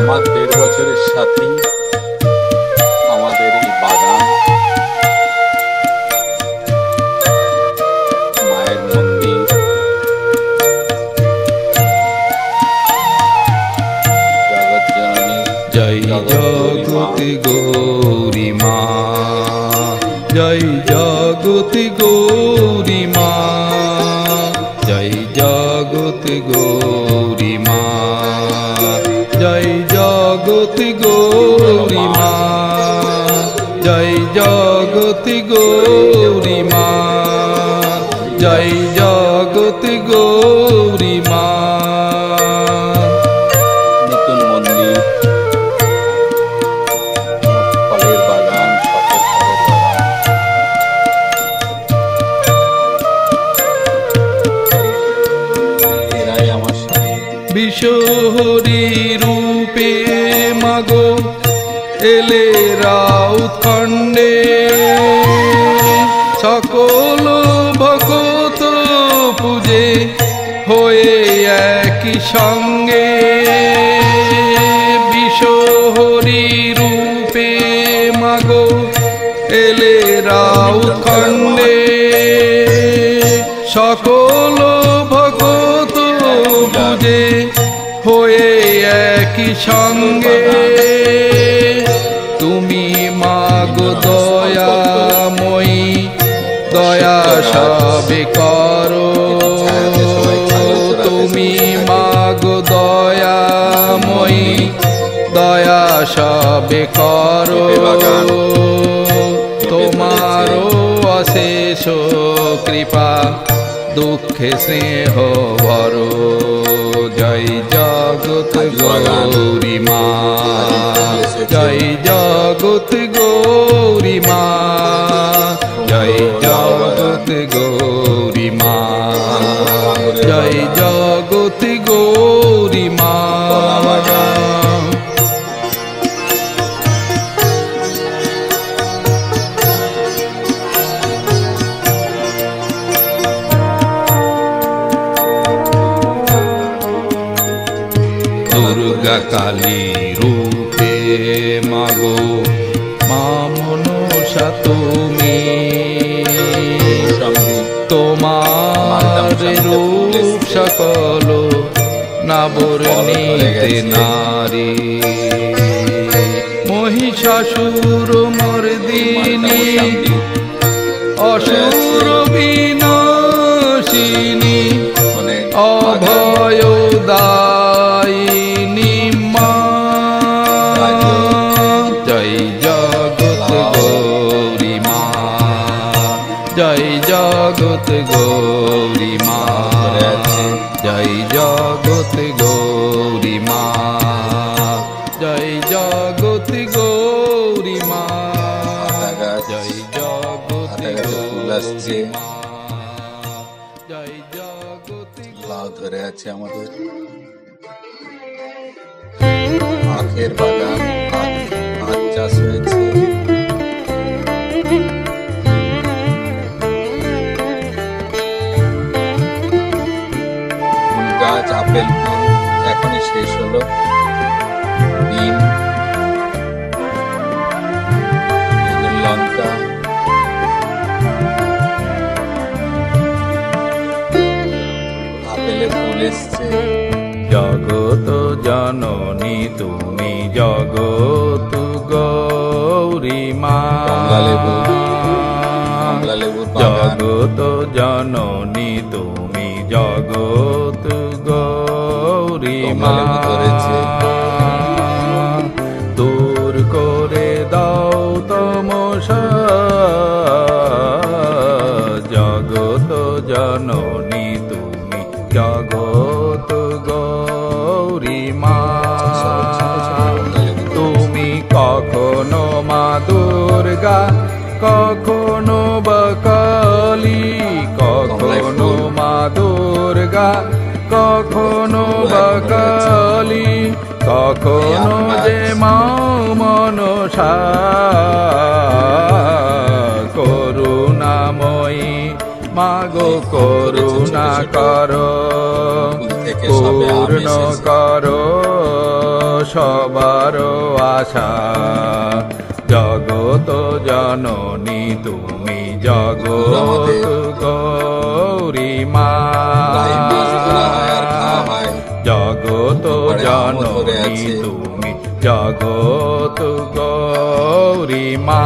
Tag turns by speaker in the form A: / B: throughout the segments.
A: আমার ১.৫ বছরের সাথী আমাদের এই বাগান, মায়ের মন্দির,
B: জয় জগতি গৌরী মা, জয় জগতি গৌরী মা, জয় জগতি গৌরী মা, জয় জগতি গৌরী মা, জয় জগতি গৌরী মা, জয় জগতি গৌরী মা।
A: নতুন মন্দির, ফলের বাগান, শখের ফলের বাগান, এরাই আমার সাথে।
B: বিশ্বহরি রূপে মাগো এলে রাউত খণ্ডে, সকল ভগত পূজে হয়ে একই সঙ্গে। বিশ্বহরি রূপে মাগো এলে রাউত খণ্ডে, সকল ভগত পূজে হয়ে একই সঙ্গে। তুমি মাগো দয়াময়ী, দয়া সবে করো। তুমি মাগো দয়াময়ী, দয়া সবে করো। তোমারও অশেষ কৃপা দুঃখে স্নেহ ভরো। জয় জগৎ গৌরী মা, জয় জগৎ গৌরী মা, জয় জগৎ গৌরী মা, জয় জগৎ গৌরী মা। দুর্গা কালী রূপে মাগো মা মনসা তুমি, তোমার রূপ সকল নাবর্ণিতে নারী। মহিষাসুর মর্দিনী, অসুর বিনাশিনী, অভয়দায়িনী মা। জয় জগৎ গৌরী মা, জয় জগৎ গৌরী মা, জয় জগৎ গৌরী মা, জয় জগৎ গৌরী মা, জয় জগৎ গৌরী মা, জয় জগৎ।
A: লাউ ধরে আছে আমাদের আখের বাগান, আখ চাষ হয়েছে। ফুল গাছ, আপেল ফুল এখনই শেষ হলো। ডিম, লঙ্কা, আপেলে ফুল এসছে।
B: জগত জননী তুমি জগত গৌরী মা, জগত জননী তুমি জগত গৌরী মা। দূর করে দাও তমসা, জগত জননী তুমি জগত গৌরী মা। তুমি কখনো মা দুর্গা, কখনো বা কালী, কখনো মা দুর্গা, কখনো বা কালী, কখনো যে মা মনসা। করুণাময়ী মাগো করুণা করো, পূর্ণ করো সবার আশা। জগত জননী তুমি জগৎ গৌরী মা। জগত জননী তুমি জগৎ গৌরী মা।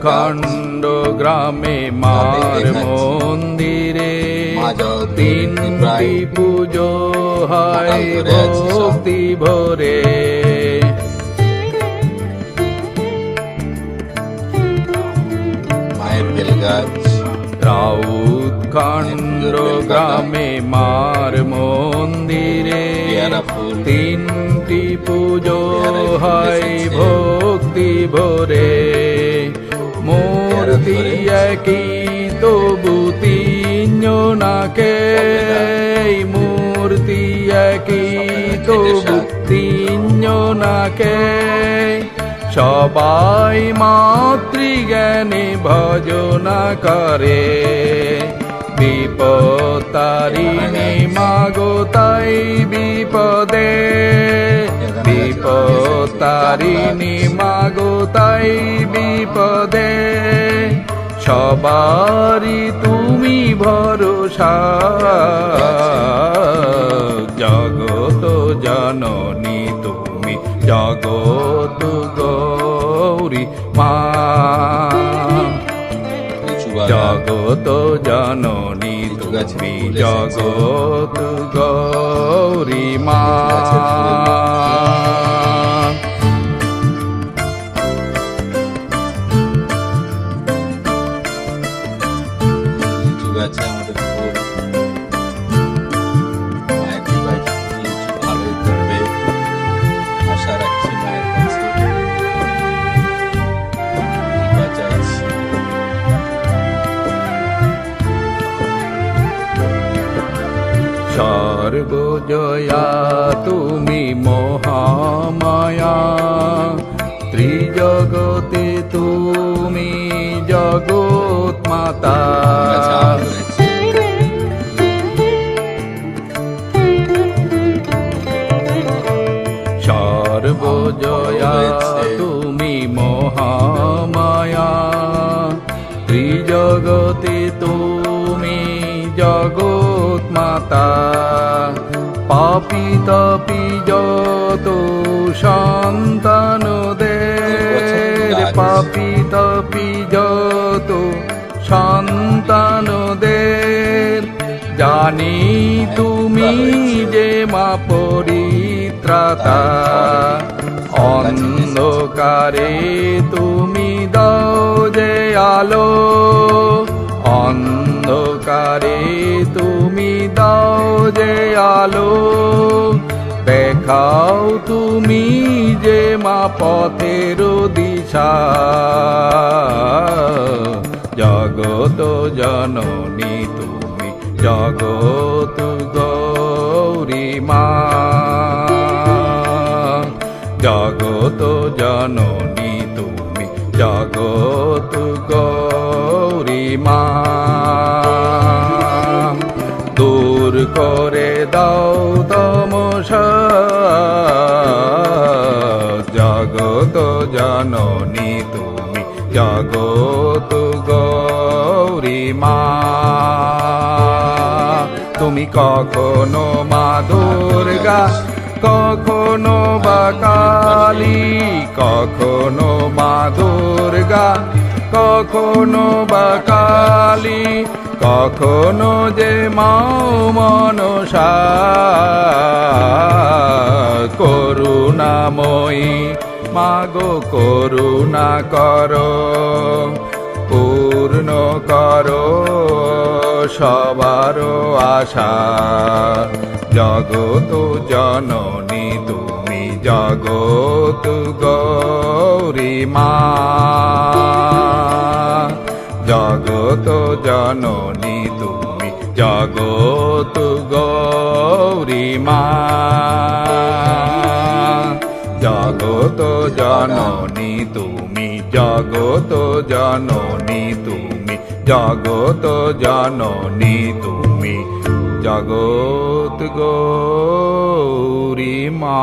B: খণ্ড গ্রামে মার মন্দিরে তিনটি পুজো হয় ভক্তি ভরে। রাউত খণ্ড গ্রামে মার মন্দিরে তিনটি পুজো হয় ভক্তি ভরে। মূর্তি একই তবু তিনজনাকে, মূর্তি একই তবু তিনজনাকে। সবাই মাতৃজ্ঞানে ভজনা করে। বিপত্তারিণী মাগো তাই বিপদে, বিপত্তারিণী মাগো তাই বিপদে। সবারই তুমি ভরসা, জগত জননী তুমি জগৎ গৌরী মা। জগত জননী তুমি জগৎ গৌরী মা। সর্বজয়া তুমি মহামায়া, ত্রিজগতে তুমি জগৎ মাতা। সর্বজয়া তুমি মহামায়া, ত্রিজগতে তুমি জগৎ মাতা। পাপি তাপি যত সন্তানদের, পাপি তাপি যত সন্তানদের। জানি তুমি যে মা পরিত্রাতা, অন্ধকারে তুমি দাও যে আলো। অন্ধকারে তুমি দাও যে আলো। দেখাও তুমি যে মা পথের দিশা, জগত জননী তুমি জগৎ গৌরী মা। জগত জননী তুমি জগৎ গৌরী মা। দূর করে দাও তমসা, জগত জননী তুমি জগৎ গৌরী মা। তুমি কখনো মা দুর্গা, কখনো বা কালী, কখনো মা দুর্গা, কখনো বা কালী, কখনো যে মাও মনসা। করুণাময়ী মাগো করুণা করো, পূর্ণ করো সবার আশা। জগত জননী তুমি জগত গৌরী মা জগত জননী তুমি জগত গৌরী মা জগত জননী তুমি জগত জননী তুমি জগত জননী তুমি জগত গৌরী মা।